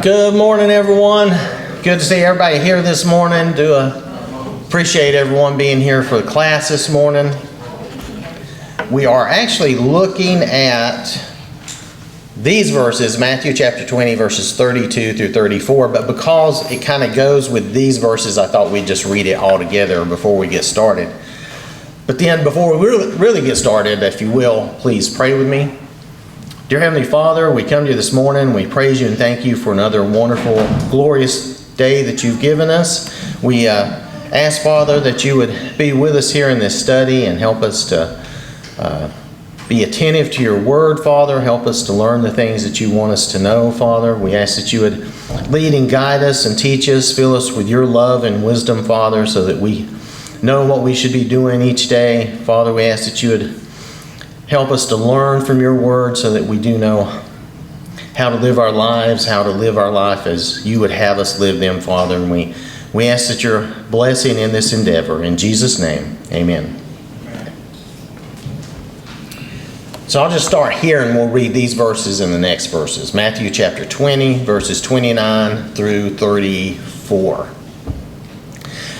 Good morning, everyone. Good to see everybody here this morning. Appreciate everyone being here for the class this morning. We are actually looking at these verses, Matthew chapter 20, verses 32 through 34, but because it kind of goes with these verses, I thought we'd just read it all together before we get started. But then before we really get started, if you will, please pray with me. Dear Heavenly Father, we come to you this morning. We praise you and thank you for another wonderful, glorious day that you've given us. We ask, Father, that you would be with us here in this study and help us to be attentive to your word, Father. Help us to learn the things that you want us to know, Father. We ask that you would lead and guide us and teach us, fill us with your love and wisdom, Father, so that we know what we should be doing each day. Father, we ask that you would help us to learn from your word so that we do know how to live our lives, how to live our life as you would have us live them, Father. And we ask that your blessing in this endeavor. In Jesus' name, amen. So I'll just start here and we'll read these verses and the next verses. Matthew chapter 20, verses 29 through 34.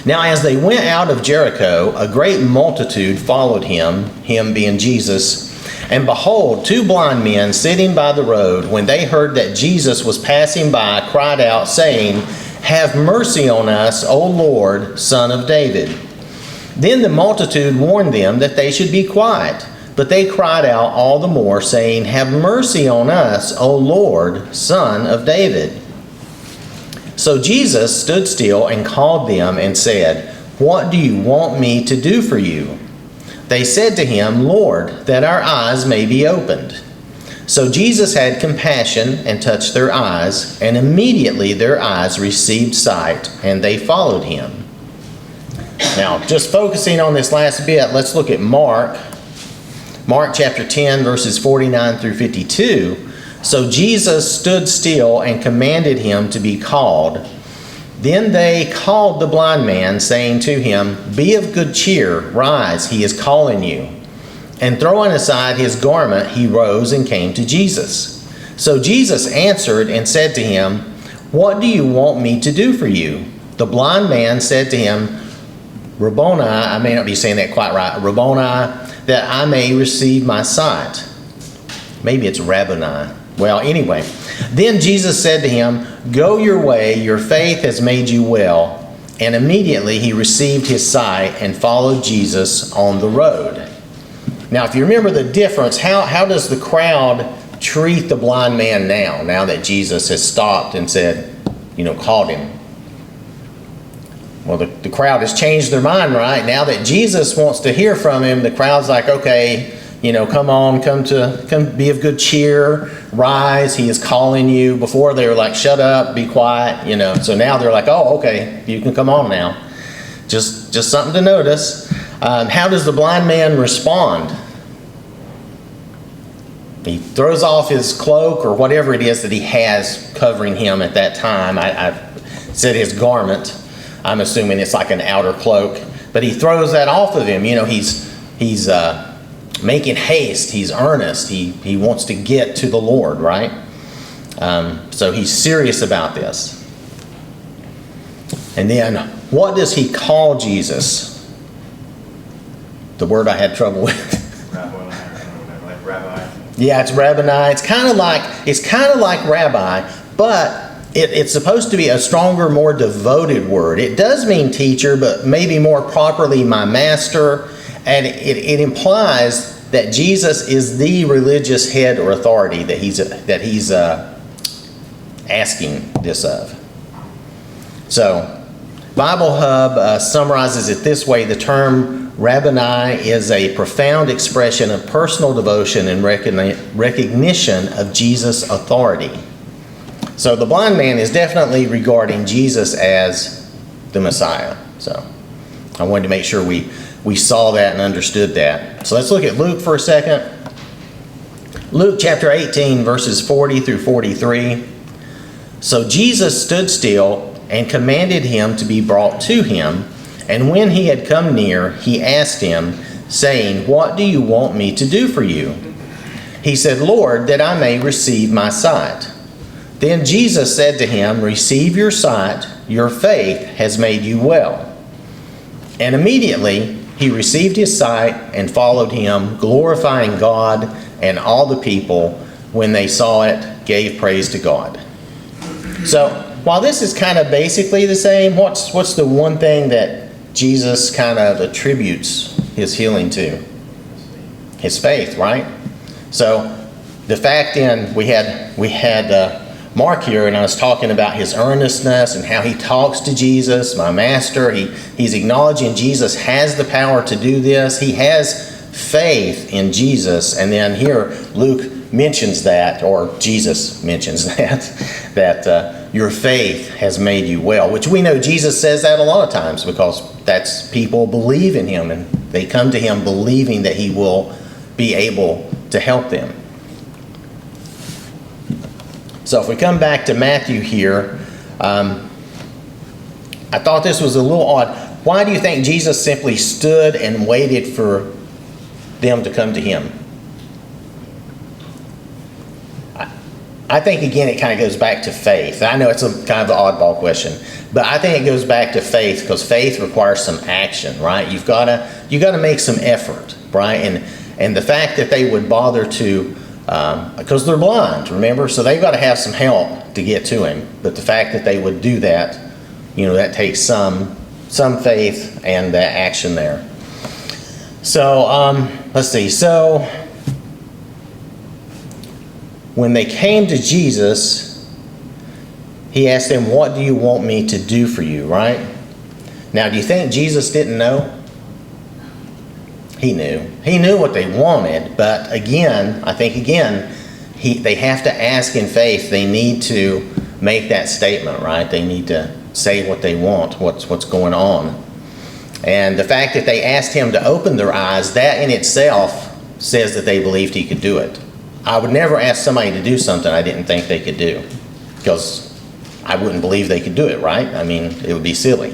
Now as they went out of Jericho, a great multitude followed him being Jesus. And behold, two blind men sitting by the road, when they heard that Jesus was passing by, cried out, saying, "Have mercy on us, O Lord, Son of David." Then the multitude warned them that they should be quiet. But they cried out all the more, saying, "Have mercy on us, O Lord, Son of David." So Jesus stood still and called them and said, "What do you want me to do for you?" They said to him, "Lord, that our eyes may be opened." So Jesus had compassion and touched their eyes, and immediately their eyes received sight, and they followed him. Now, just focusing on this last bit, let's look at Mark chapter 10, verses 49 through 52. So Jesus stood still and commanded him to be called. Then they called the blind man, saying to him, "Be of good cheer, rise, he is calling you." And throwing aside his garment, he rose and came to Jesus. So Jesus answered and said to him, "What do you want me to do for you?" The blind man said to him, "Rabboni," I may not be saying that quite right, "Rabboni, that I may receive my sight." Maybe it's Rabboni. Well, anyway. Then Jesus said to him, "Go your way, your faith has made you well." And immediately he received his sight and followed Jesus on the road. Now, if you remember the difference, how does the crowd treat the blind man now that Jesus has stopped and said, called him? Well, the crowd has changed their mind, right? Now that Jesus wants to hear from him, the crowd's like, okay, come on, come be of good cheer, rise, he is calling you. Before they were like, shut up, be quiet, So now they're like, oh, okay, you can come on now. Just something to notice. How does the blind man respond? He throws off his cloak or whatever it is that he has covering him at that time. I said his garment. I'm assuming it's like an outer cloak. But he throws that off of him. He's making haste. He's earnest. He wants to get to the Lord, right? So he's serious about this. And then, what does he call Jesus? The word I had trouble with. Rabbi. Yeah, it's rabboni. It's kind of like rabbi, but it's supposed to be a stronger, more devoted word. It does mean teacher, but maybe more properly my master. And it implies that Jesus is the religious head or authority that he's asking this of. So, Bible Hub summarizes it this way: the term rabboni is a profound expression of personal devotion and recognition of Jesus' authority. So the blind man is definitely regarding Jesus as the Messiah. So I wanted to make sure we saw that and understood that. So let's look at Luke for a second. Luke chapter 18, verses 40 through 43. So Jesus stood still and commanded him to be brought to him. And when he had come near, he asked him, saying, "What do you want me to do for you?" He said, "Lord, that I may receive my sight." Then Jesus said to him, "Receive your sight, your faith has made you well." And immediately he received his sight and followed him, glorifying God, and all the people, when they saw it, gave praise to God. So, while this is kind of basically the same, what's the one thing that Jesus kind of attributes his healing to? His faith, right? So, the fact we had Mark here, and I was talking about his earnestness and how he talks to Jesus, my master. He's acknowledging Jesus has the power to do this. He has faith in Jesus. And then here Luke mentions that, or Jesus mentions that your faith has made you well, which we know Jesus says that a lot of times, because that's people believe in him and they come to him believing that he will be able to help them. So if we come back to Matthew here, I thought this was a little odd. Why do you think Jesus simply stood and waited for them to come to him? I think, again, it kind of goes back to faith. I know it's a kind of an oddball question, but I think it goes back to faith, because faith requires some action, right? You've got to make some effort, right? And the fact that they would bother to, because they're blind, remember? So they've got to have some help to get to him. But the fact that they would do that, that takes some faith and that action there. So, let's see. So, when they came to Jesus, he asked them, "What do you want me to do for you?" Right? Now, do you think Jesus didn't know? He knew. He knew what they wanted, but again, I think they have to ask in faith. They need to make that statement, right? They need to say what they want, what's going on. And the fact that they asked him to open their eyes, that in itself says that they believed he could do it. I would never ask somebody to do something I didn't think they could do, because I wouldn't believe they could do it, right? I mean, it would be silly.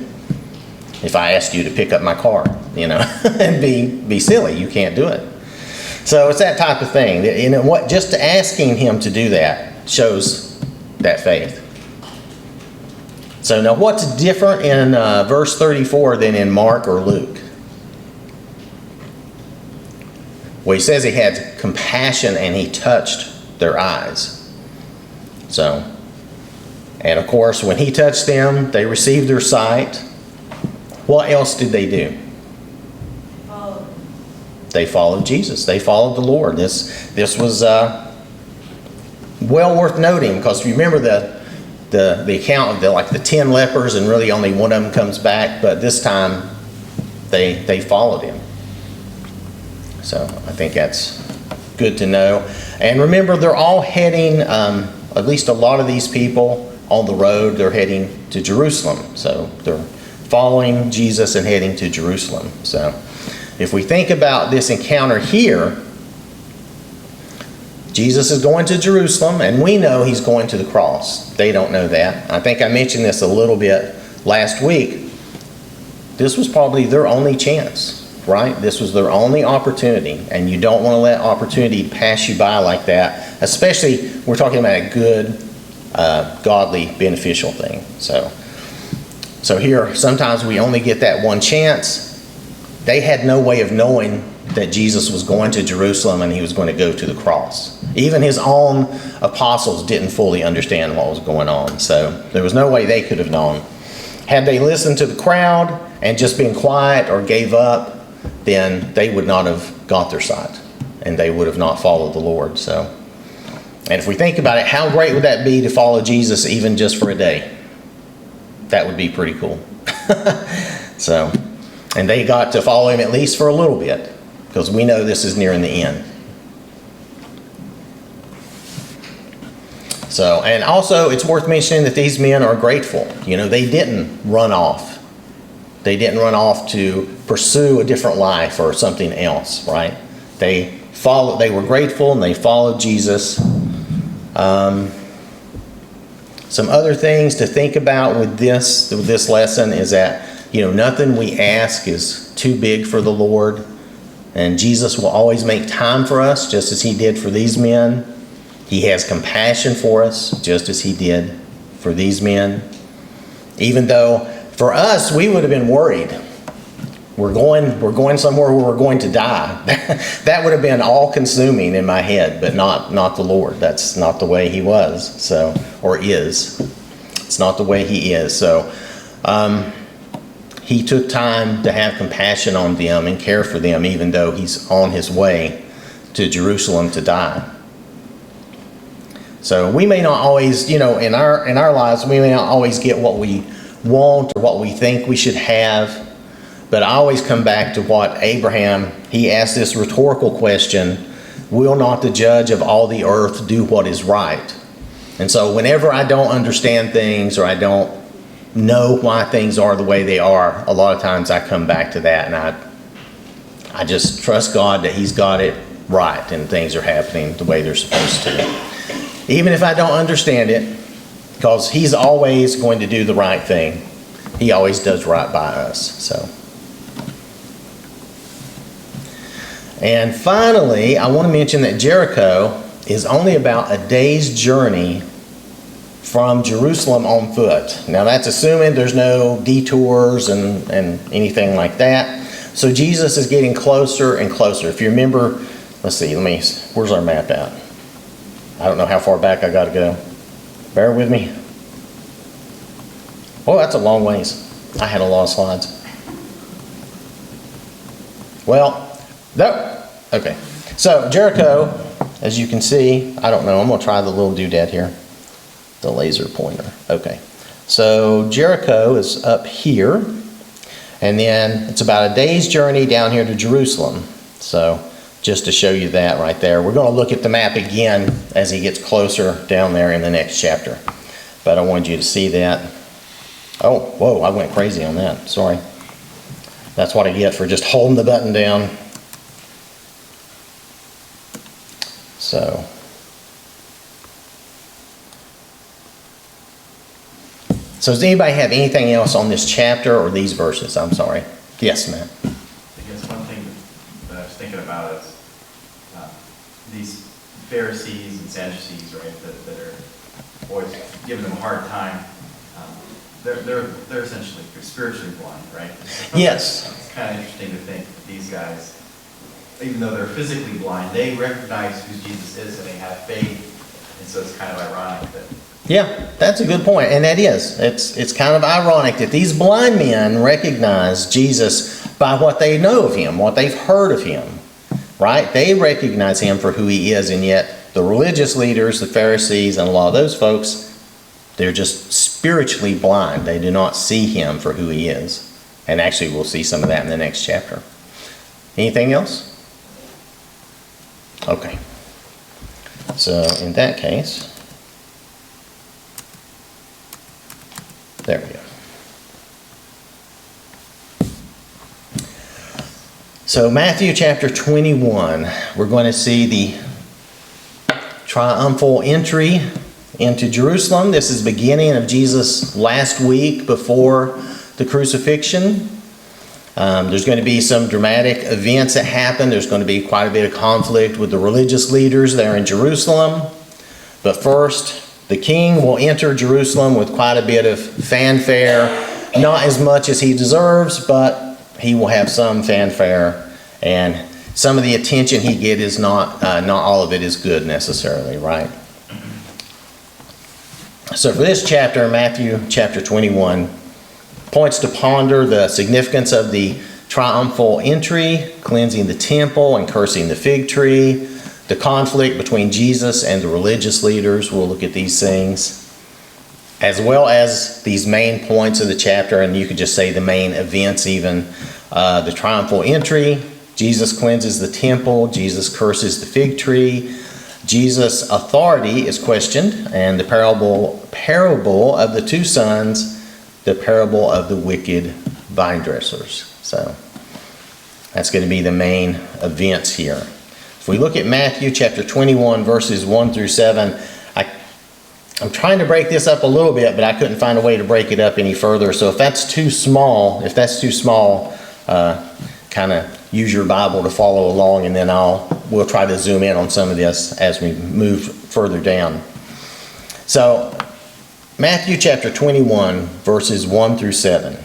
If I asked you to pick up my car, and be silly, you can't do it. So it's that type of thing. Just asking him to do that shows that faith. So now, what's different in verse 34 than in Mark or Luke? Well, he says he had compassion and he touched their eyes. So, and of course, when he touched them, they received their sight. What else did they do? They followed Jesus. They followed the Lord. This was well worth noting, because remember the account of the 10 lepers, and really only one of them comes back, but this time they followed him. So I think that's good to know. And remember, they're all heading, at least a lot of these people on the road, they're heading to Jerusalem. So they're following Jesus and heading to Jerusalem. So if we think about this encounter here, Jesus is going to Jerusalem, and we know he's going to the cross. They don't know that. I think I mentioned this a little bit last week. This was probably their only chance, right? This was their only opportunity, and you don't want to let opportunity pass you by like that, especially we're talking about a good, godly, beneficial thing. So here, sometimes we only get that one chance. They had no way of knowing that Jesus was going to Jerusalem and he was going to go to the cross. Even his own apostles didn't fully understand what was going on. So there was no way they could have known. Had they listened to the crowd and just been quiet or gave up, then they would not have got their sight, and they would have not followed the Lord. So, and if we think about it, how great would that be to follow Jesus even just for a day? That would be pretty cool. So, and they got to follow him at least for a little bit, because we know this is nearing the end. So, and also it's worth mentioning that these men are grateful. They didn't run off. They didn't run off to pursue a different life or something else, right? They were grateful and they followed Jesus. Some other things to think about with this lesson is that, nothing we ask is too big for the Lord. And Jesus will always make time for us, just as he did for these men. He has compassion for us, just as he did for these men. Even though for us, we would have been worried. We're going somewhere where we're going to die. That would have been all-consuming in my head, but not the Lord. That's not the way he was, or is. It's not the way he is. So he took time to have compassion on them and care for them, even though he's on his way to Jerusalem to die. So we may not always, in our lives, we may not always get what we want or what we think we should have. But I always come back to what Abraham, he asked this rhetorical question, will not the judge of all the earth do what is right? And so whenever I don't understand things or I don't know why things are the way they are, a lot of times I come back to that and I just trust God that he's got it right and things are happening the way they're supposed to. Even if I don't understand it, because he's always going to do the right thing. He always does right by us. So. And finally, I want to mention that Jericho is only about a day's journey from Jerusalem on foot. Now that's assuming there's no detours and anything like that. So Jesus is getting closer and closer. If you remember, where's our map at? I don't know how far back I got to go. Bear with me. Oh, that's a long ways. I had a lot of slides. Well, no. Okay. So Jericho, as you can see, I don't know. I'm going to try the little doodad here. The laser pointer. Okay. So Jericho is up here. And then it's about a day's journey down here to Jerusalem. So just to show you that right there. We're going to look at the map again as he gets closer down there in the next chapter. But I wanted you to see that. Oh, whoa, I went crazy on that. Sorry. That's what I get for just holding the button down. So does anybody have anything else on this chapter or these verses? I'm sorry. Yes, Matt. I guess one thing that I was thinking about is these Pharisees and Sadducees, right, that are always giving them a hard time. They're essentially spiritually blind, right? Yes. It's kind of interesting to think that these guys, even though they're physically blind, they recognize who Jesus is and they have faith. And so it's kind of ironic that. Yeah, that's a good point. And that is. It's kind of ironic that these blind men recognize Jesus by what they know of him, what they've heard of him. Right? They recognize him for who he is, and yet the religious leaders, the Pharisees, and a lot of those folks, they're just spiritually blind. They do not see him for who he is. And actually, we'll see some of that in the next chapter. Anything else? Okay. So, in that case, there we go. So, Matthew chapter 21, we're going to see the triumphal entry into Jerusalem. This is the beginning of Jesus' last week before the crucifixion. There's going to be some dramatic events that happen. There's going to be quite a bit of conflict with the religious leaders there in Jerusalem. But first, the king will enter Jerusalem with quite a bit of fanfare. Not as much as he deserves, but he will have some fanfare. And some of the attention he gets is not all of it is good necessarily, right? So for this chapter, Matthew chapter 21, points to ponder the significance of the triumphal entry, cleansing the temple and cursing the fig tree, the conflict between Jesus and the religious leaders. We'll look at these things, as well as these main points of the chapter, and you could just say the main events even. The triumphal entry, Jesus cleanses the temple, Jesus curses the fig tree, Jesus' authority is questioned, and the parable of the two sons, the parable of the wicked vine dressers. So that's going to be the main events here. If we look at Matthew chapter 21, verses 1 through 7, I'm trying to break this up a little bit, but I couldn't find a way to break it up any further. So if that's too small, kind of use your Bible to follow along, and then we'll try to zoom in on some of this as we move further down. So, Matthew chapter 21, verses 1 through 7.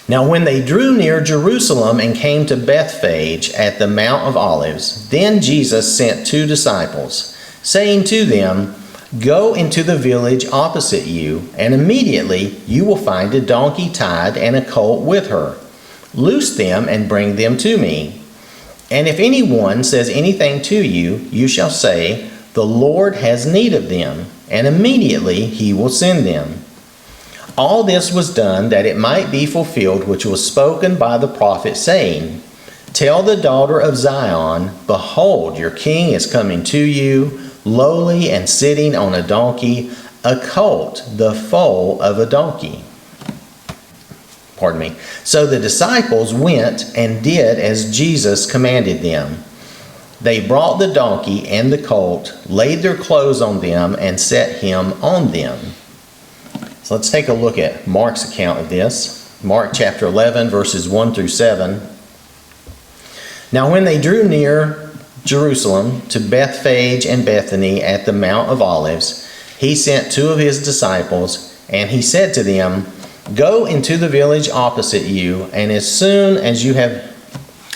Now when they drew near Jerusalem and came to Bethphage at the Mount of Olives, then Jesus sent 2 disciples, saying to them, Go into the village opposite you, and immediately you will find a donkey tied and a colt with her. Loose them and bring them to me. And if anyone says anything to you, you shall say, The Lord has need of them, and immediately he will send them. All this was done that it might be fulfilled which was spoken by the prophet, saying, Tell the daughter of Zion, Behold, your king is coming to you, lowly and sitting on a donkey, a colt, the foal of a donkey. Pardon me. So the disciples went and did as Jesus commanded them. They brought the donkey and the colt, laid their clothes on them, and set him on them. So let's take a look at Mark's account of this. Mark chapter 11, verses 1 through 7. Now when they drew near Jerusalem to Bethphage and Bethany at the Mount of Olives, he sent 2 of his disciples, and he said to them, Go into the village opposite you, and as soon as you have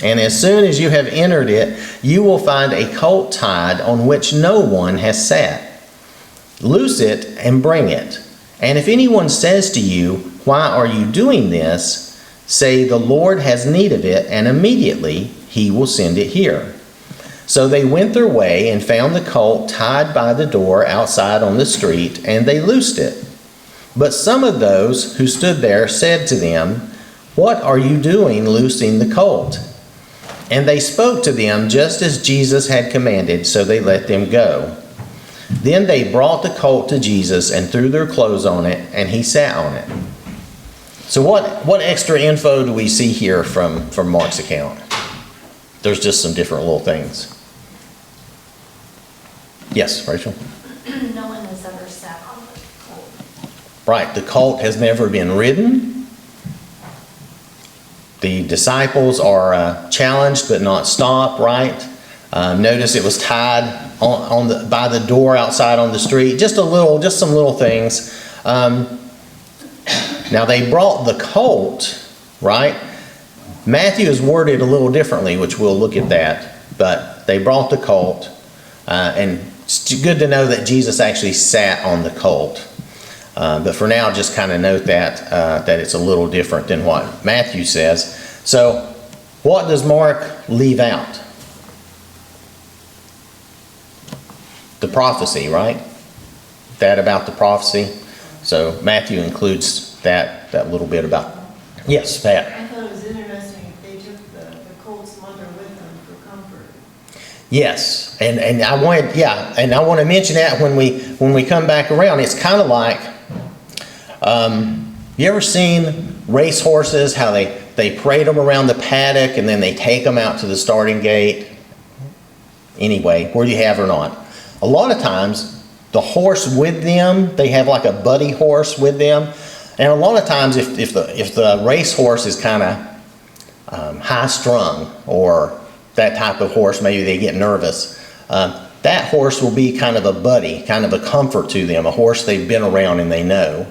entered it, you will find a colt tied on which no one has sat. Loose it and bring it. And if anyone says to you, Why are you doing this? Say, The Lord has need of it, and immediately he will send it here. So they went their way and found the colt tied by the door outside on the street, and they loosed it. But some of those who stood there said to them, What are you doing loosing the colt? And they spoke to them just as Jesus had commanded, so they let them go. Then they brought the colt to Jesus and threw their clothes on it, and he sat on it. So what extra info do we see here from Mark's account? There's just some different little things. Yes, Rachel? No one has ever sat on the colt. Right, the colt has never been ridden. The disciples are challenged but not stopped, right? Notice it was tied by the door outside on the street. Just some little things. Now they brought the colt, right? Matthew is worded a little differently, which we'll look at that. But they brought the colt, and it's good to know that Jesus actually sat on the colt. But for now, just kind of note that it's a little different than what Matthew says. So, what does Mark leave out? The prophecy, right? That about the prophecy. So Matthew includes that little bit about. Yes, Pat. I thought it was interesting. They took the colt's mother with them for comfort. Yes, and I want to mention that when we come back around. It's kind of like, you ever seen race horses? How they parade them around the paddock and then they take them out to the starting gate. Anyway, whether you have or not. A lot of times, the horse with them, they have like a buddy horse with them. And a lot of times, if the race horse is kind of high strung, or that type of horse, maybe they get nervous, that horse will be kind of a buddy, kind of a comfort to them, a horse they've been around and they know.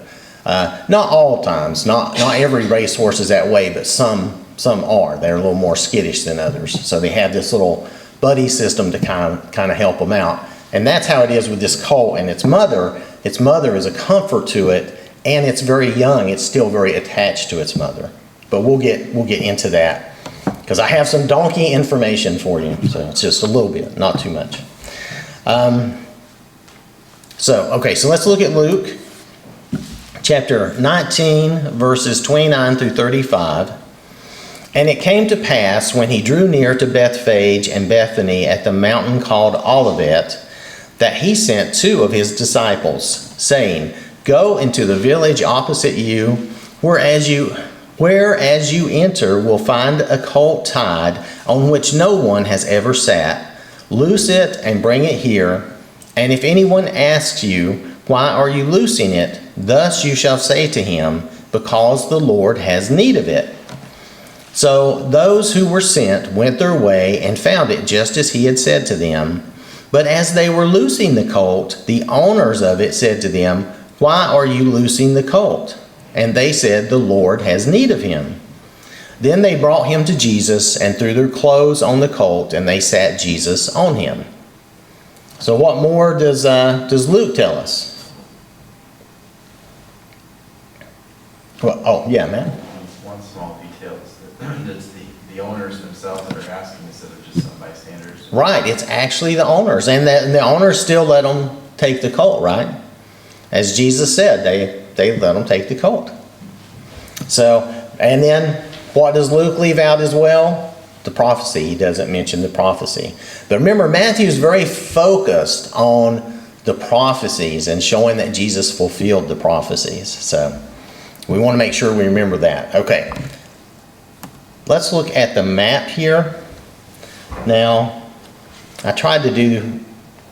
Not all times, not every race horse is that way, but some are. They're a little more skittish than others. So they have this little buddy system to kind of help them out. And that's how it is with this colt and its mother. Its mother is a comfort to it, and it's very young. It's still very attached to its mother. But we'll get into that, because I have some donkey information for you. So it's just a little bit, not too much. So let's look at Luke chapter 19, verses 29 through 35. And it came to pass, when he drew near to Bethphage and Bethany at the mountain called Olivet, that he sent 2 of his disciples, saying, Go into the village opposite you, where as you enter will find a colt tied, on which no one has ever sat. Loose it and bring it here. And if anyone asks you, Why are you loosing it? Thus you shall say to him, Because the Lord has need of it. So those who were sent went their way and found it just as he had said to them. But as they were loosing the colt, the owners of it said to them, "Why are you loosing the colt?" And they said, "The Lord has need of him." Then they brought him to Jesus and threw their clothes on the colt, and they sat Jesus on him. So what more does Luke tell us? Well, oh, yeah, man. One small detail is that it's the owners themselves that are asking instead of just some bystanders. Right, it's actually the owners. And the owners still let them take the colt, right? As Jesus said, they let them take the colt. So, and then what does Luke leave out as well? The prophecy. He doesn't mention the prophecy. But remember, Matthew is very focused on the prophecies and showing that Jesus fulfilled the prophecies. So we want to make sure we remember that. Okay. Let's look at the map here. Now, I tried to do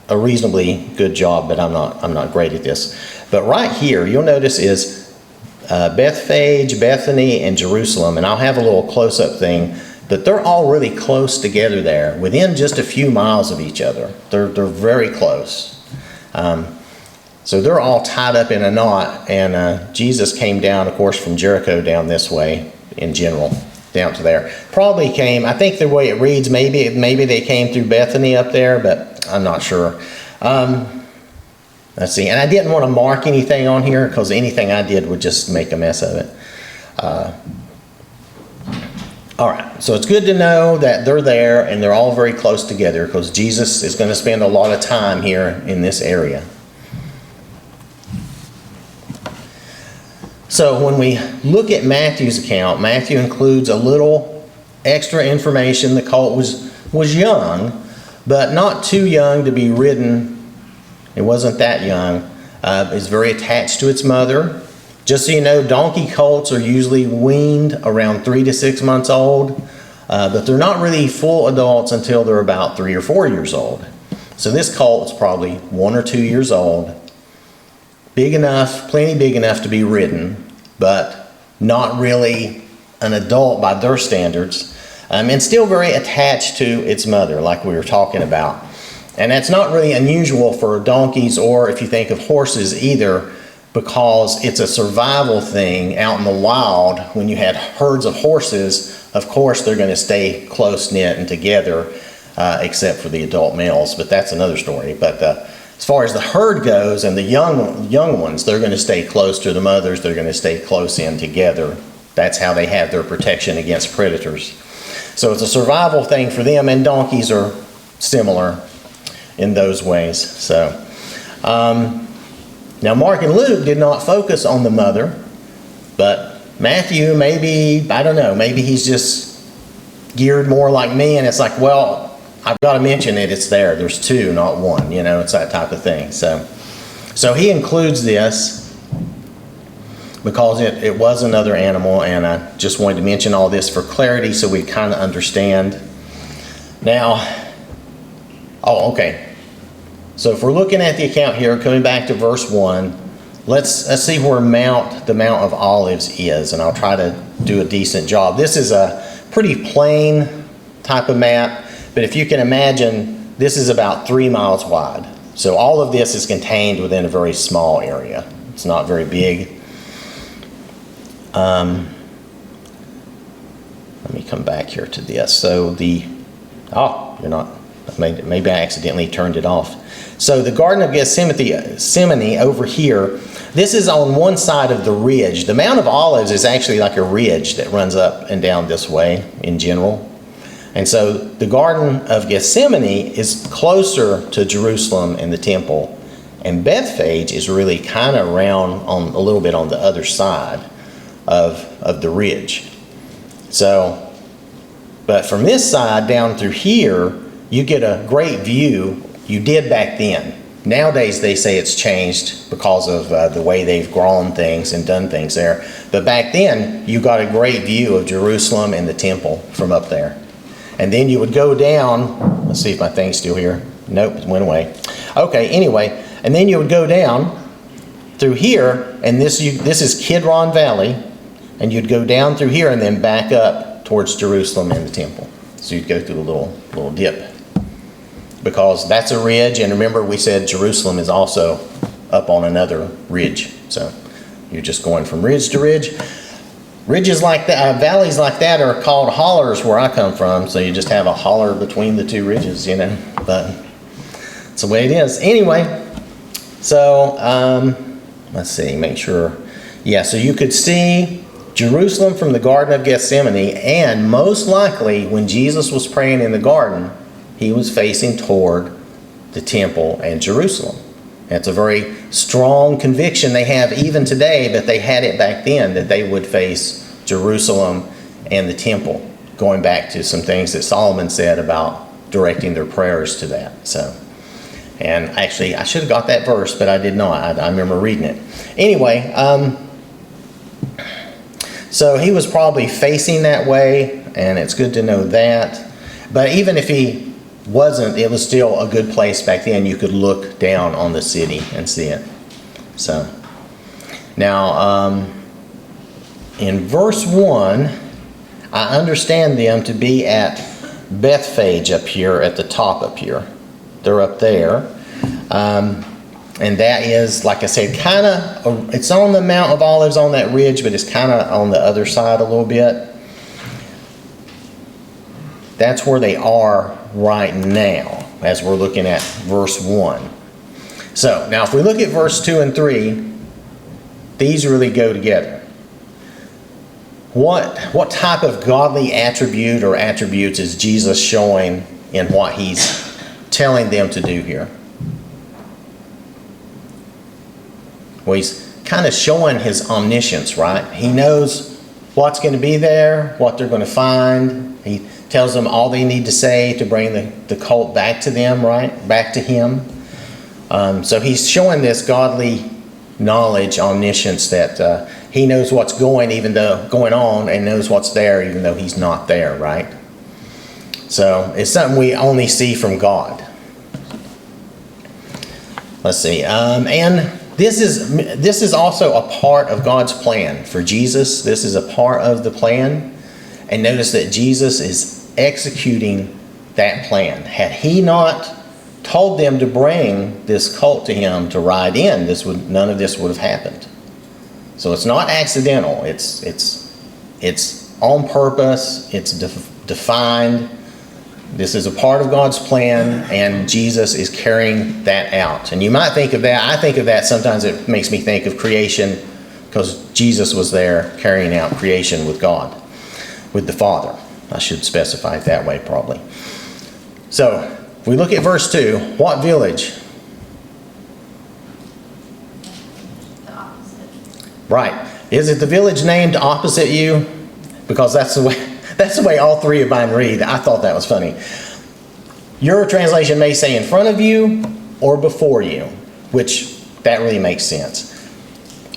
a reasonably good job, but I'm not great at this. But right here, you'll notice is Bethphage, Bethany, and Jerusalem. And I'll have a little close-up thing. But they're all really close together there, within just a few miles of each other. They're very close. So they're all tied up in a knot. And Jesus came down, of course, from Jericho down this way in general, down to there. Probably came, I think the way it reads, maybe they came through Bethany up there, but I'm not sure. Let's see. And I didn't want to mark anything on here because anything I did would just make a mess of it. All right, so it's good to know that they're there and they're all very close together because Jesus is going to spend a lot of time here in this area. So when we look at Matthew's account, Matthew includes a little extra information. The colt was young, but not too young to be ridden. It wasn't that young. It's very attached to its mother. Just so you know, donkey colts are usually weaned around 3 to 6 months old, but they're not really full adults until they're about 3 or 4 years old. So this colt's probably 1 or 2 years old, big enough, plenty big enough to be ridden, but not really an adult by their standards, and still very attached to its mother, like we were talking about. And that's not really unusual for donkeys, or if you think of horses either, because it's a survival thing out in the wild. When you had herds of horses, of course they're going to stay close-knit and together, except for the adult males, but that's another story. But as far as the herd goes and the young ones, they're going to stay close to the mothers, they're going to stay close in together. That's how they have their protection against predators. So it's a survival thing for them, and donkeys are similar in those ways. So, now, Mark and Luke did not focus on the mother, but Matthew, maybe, I don't know, maybe he's just geared more like me, and it's like, well, I've got to mention it, it's there. There's 2, not 1, it's that type of thing. So he includes this because it was another animal, and I just wanted to mention all this for clarity so we kind of understand. Now, okay. So if we're looking at the account here, coming back to verse 1, let's see where the Mount of Olives is, and I'll try to do a decent job. This is a pretty plain type of map, but if you can imagine, this is about 3 miles wide. So all of this is contained within a very small area. It's not very big. Let me come back here to this. So maybe I accidentally turned it off. So the Garden of Gethsemane over here, this is on one side of the ridge. The Mount of Olives is actually like a ridge that runs up and down this way in general. And so the Garden of Gethsemane is closer to Jerusalem and the temple. And Bethphage is really kind of around a little bit on the other side of the ridge. So, but from this side down through here, you get a great view. You did back then. Nowadays they say it's changed because of the way they've grown things and done things there. But back then you got a great view of Jerusalem and the temple from up there. And then you would go down. Let's see if my thing's still here. Nope, it went away. Okay, anyway, and then you would go down through here, and this is Kidron Valley, and you'd go down through here and then back up towards Jerusalem and the temple. So you'd go through a little dip. Because that's a ridge, and remember we said Jerusalem is also up on another ridge. So you're just going from ridge to ridge. Ridges like that, valleys like that are called hollers where I come from. So you just have a holler between the two ridges, you know. But it's the way it is. Anyway, so let's see, make sure. Yeah, so you could see Jerusalem from the Garden of Gethsemane, and most likely when Jesus was praying in the garden, he was facing toward the temple and Jerusalem. It's a very strong conviction they have even today, but they had it back then that they would face Jerusalem and the temple, going back to some things that Solomon said about directing their prayers to that. So, and actually, I should have got that verse, but I did not. I remember reading it. Anyway, so he was probably facing that way, and it's good to know that. But even if he wasn't, it was still a good place back then. You could look down on the city and see it. So now in verse 1, I understand them to be at Bethphage up here at the top up here. They're up there. And that is, like I said, kind of, it's on the Mount of Olives on that ridge, but it's kind of on the other side a little bit. That's where they are right now, as we're looking at verse 1. So, now if we look at verse 2 and 3, these really go together. What type of godly attribute or attributes is Jesus showing in what he's telling them to do here? Well, he's kind of showing his omniscience, right? He knows what's going to be there, what they're going to find. He tells them all they need to say to bring the colt back to them, right? Back to him. So he's showing this godly knowledge, omniscience, that he knows what's going on and knows what's there even though he's not there, right? So it's something we only see from God. Let's see. And this is also a part of God's plan for Jesus. This is a part of the plan. And notice that Jesus is executing that plan. Had he not told them to bring this colt to him to ride in, none of this would have happened. So it's not accidental. It's on purpose. It's defined. This is a part of God's plan, and Jesus is carrying that out. And you might think of that. I think of that sometimes. It makes me think of creation, because Jesus was there carrying out creation with God, with the Father. I should specify it that way probably. So, if we look at verse 2, what village? The opposite. Right. Is it the village named opposite you? Because that's the way all three of mine read. I thought that was funny. Your translation may say in front of you or before you, which that really makes sense.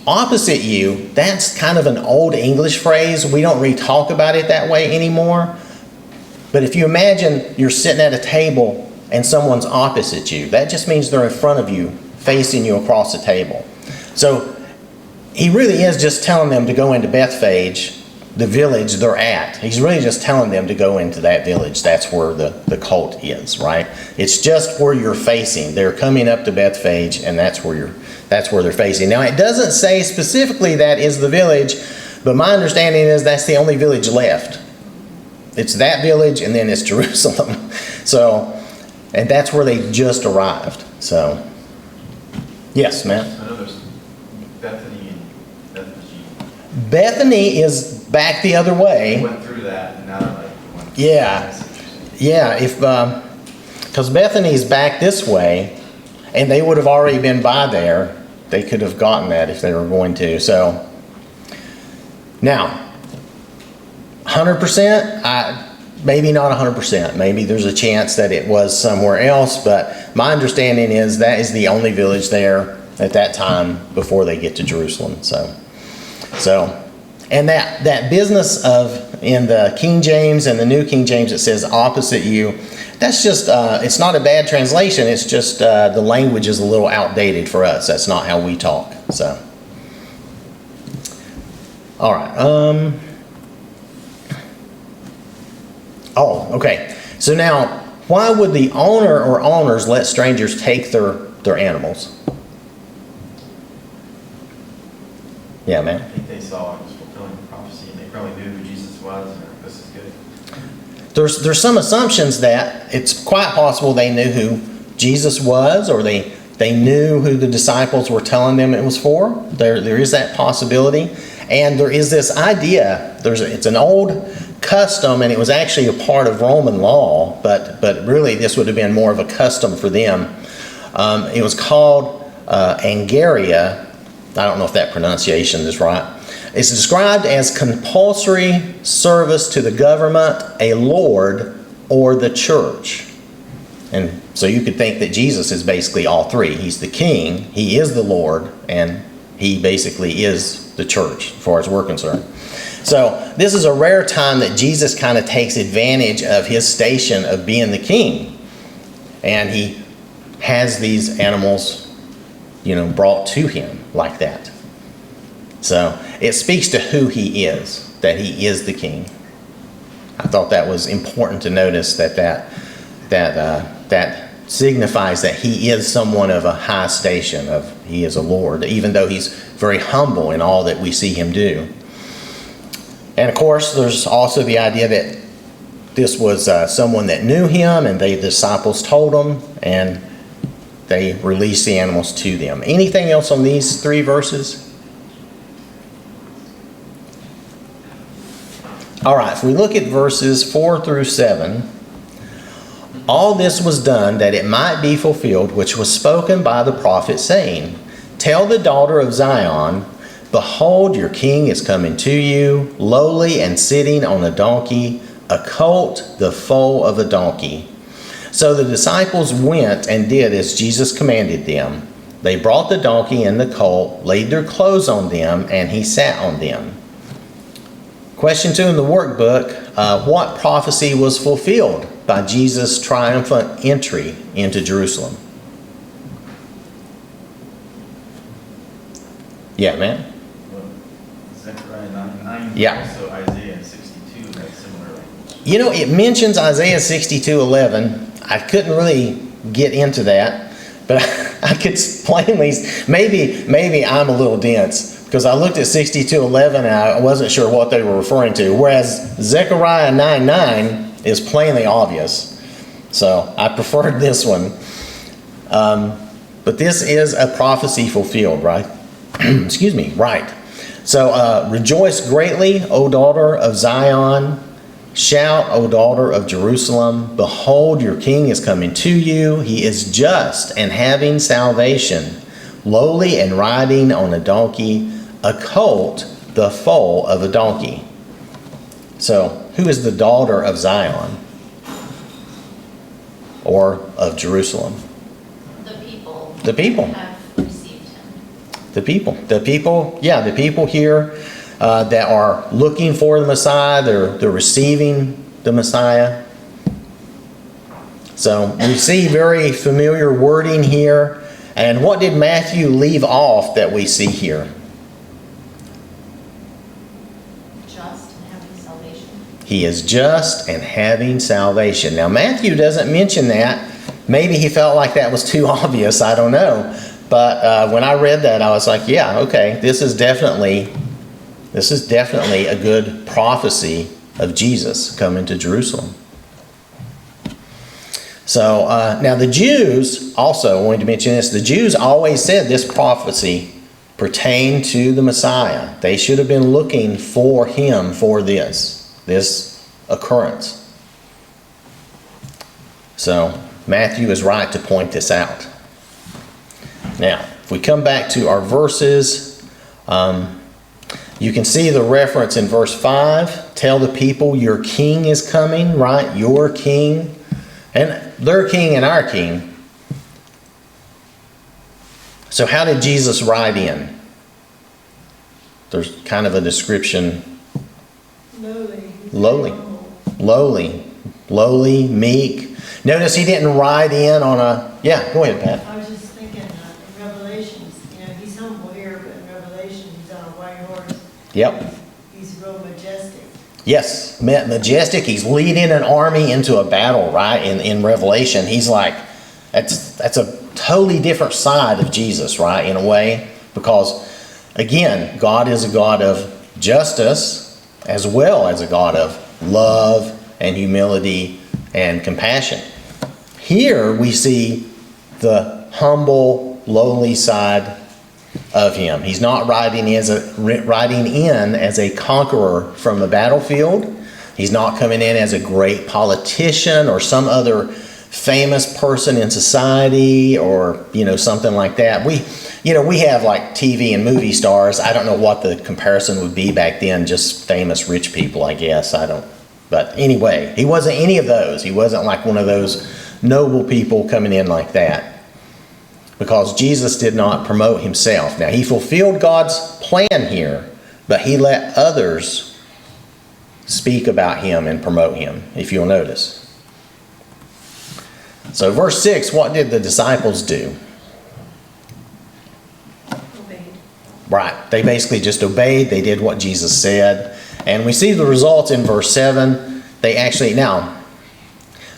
Opposite you, that's kind of an old English phrase. We don't really talk about it that way anymore. But if you imagine you're sitting at a table and someone's opposite you, that just means they're in front of you, facing you across the table. So he really is just telling them to go into Bethphage, the village they're at. He's really just telling them to go into that village. That's where the colt is, right? It's just where you're facing. They're coming up to Bethphage, and that's where they're facing. Now, it doesn't say specifically that is the village, but my understanding is that's the only village left. It's that village, and then it's Jerusalem. So, and that's where they just arrived. So, yes, Matt? So I know there's Bethany and Bethany. Bethany is back the other way. They went through that, and now they're like going. Yeah. That's interesting. Yeah, because Bethany's back this way, and they would have already been by there. They could have gotten that if they were going to. So, now, 100%, maybe not 100%. Maybe there's a chance that it was somewhere else, but my understanding is that is the only village there at that time before they get to Jerusalem. So, and that business of, in the King James and the New King James, it says opposite you. That's just, it's not a bad translation. It's just the language is a little outdated for us. That's not how we talk. So, all right. Oh, okay. So now, why would the owner or owners let strangers take their animals? Yeah, I man. think they saw it was fulfilling the prophecy, and they probably knew who Jesus was, and they're like, this is good. There's some assumptions that it's quite possible they knew who Jesus was, or they knew who the disciples were telling them it was for. There is that possibility. And there is this idea, it's an old custom, and it was actually a part of Roman law, but really this would have been more of a custom for them. It was called Angaria. I don't know if that pronunciation is right. It's described as compulsory service to the government, a lord, or the church. And so you could think that Jesus is basically all three. He's the king, he is the Lord, and he basically is the church, as far as we're concerned. So this is a rare time that Jesus kind of takes advantage of his station of being the king. And he has these animals, brought to him like that. So it speaks to who he is, that he is the king. I thought that was important to notice that signifies that he is someone of a high station, he is a Lord, even though he's very humble in all that we see him do. And of course, there's also the idea that this was someone that knew him, and the disciples told him, and they released the animals to them. Anything else on these 3 verses? All right, if we look at verses 4 through 7, all this was done that it might be fulfilled, which was spoken by the prophet, saying, Tell the daughter of Zion, Behold, your king is coming to you, lowly and sitting on a donkey, a colt, the foal of a donkey. So the disciples went and did as Jesus commanded them. They brought the donkey and the colt, laid their clothes on them, and he sat on them. Question 2 in the workbook, what prophecy was fulfilled by Jesus' triumphant entry into Jerusalem? Yeah, man. Well, Zechariah 9, Yeah. also Isaiah 62 has similar language. It mentions Isaiah 62:11. I couldn't really get into that, but I could plainly, maybe I'm a little dense, because I looked at 62:11 and I wasn't sure what they were referring to, whereas Zechariah 9:9 is plainly obvious. So I preferred this one. But this is a prophecy fulfilled, right? Excuse me, right. So rejoice greatly, O daughter of Zion. Shout, O daughter of Jerusalem. Behold, your king is coming to you. He is just and having salvation, lowly and riding on a donkey, a colt, the foal of a donkey. So, who is the daughter of Zion? Or of Jerusalem? The people. The people. Have received him. The people. The people here that are looking for the Messiah, they're receiving the Messiah. So we see very familiar wording here. And what did Matthew leave off that we see here? Just and having salvation. He is just and having salvation. Now Matthew doesn't mention that. Maybe he felt like that was too obvious. I don't know. But when I read that, I was like, yeah, okay, this is definitely a good prophecy of Jesus coming to Jerusalem. So now the Jews also, I wanted to mention this, the Jews always said this prophecy pertained to the Messiah. They should have been looking for him for this occurrence. So Matthew is right to point this out. Now, if we come back to our verses, you can see the reference in verse 5. Tell the people your king is coming, right? Your king. And their king and our king. So how did Jesus ride in? There's kind of a description. Lowly. Lowly, meek. Notice he didn't ride in on a... Yeah, go ahead, Pat. I was just thinking, in Revelations, he's humble here, but in Revelation, he's on a white horse. Yep. He's real majestic. Yes, majestic. He's leading an army into a battle, right? In Revelation, he's like, that's a totally different side of Jesus, right? In a way, because again, God is a God of justice as well as a God of love and humility and compassion. Here we see the humble, lowly side of him. He's not riding in as a conqueror from the battlefield. He's not coming in as a great politician or some other famous person in society or, something like that. We have like TV and movie stars. I don't know what the comparison would be back then, just famous rich people, I guess. But anyway, he wasn't any of those. He wasn't like one of those noble people coming in like that. Because Jesus did not promote himself. Now, he fulfilled God's plan here, but he let others speak about him and promote him, if you'll notice. So verse 6, what did the disciples do? Obeyed. Right. They basically just obeyed. They did what Jesus said. And we see the results in verse 7. Now,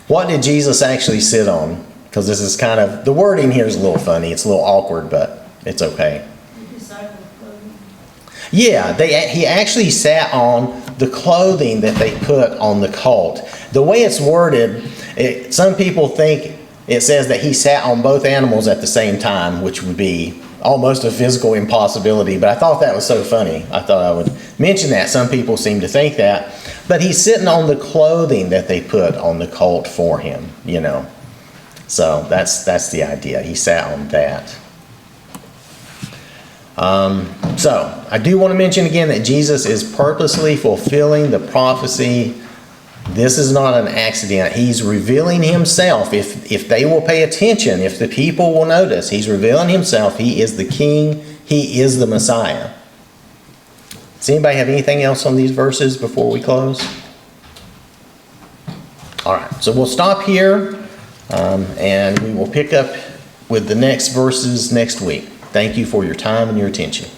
what did Jesus actually sit on? Because this is kind of, the wording here is a little funny. It's a little awkward, but it's okay. The disciple clothing. Yeah, he actually sat on the clothing that they put on the colt. The way it's worded, some people think it says that he sat on both animals at the same time, which would be almost a physical impossibility. But I thought that was so funny. I thought I would mention that. Some people seem to think that. But he's sitting on the clothing that they put on the colt for him, So that's the idea. He sat on that. So I do want to mention again that Jesus is purposely fulfilling the prophecy. This is not an accident. He's revealing himself. If they will pay attention, if the people will notice, he's revealing himself. He is the King. He is the Messiah. Does anybody have anything else on these verses before we close? All right, so we'll stop here. And we will pick up with the next verses next week. Thank you for your time and your attention.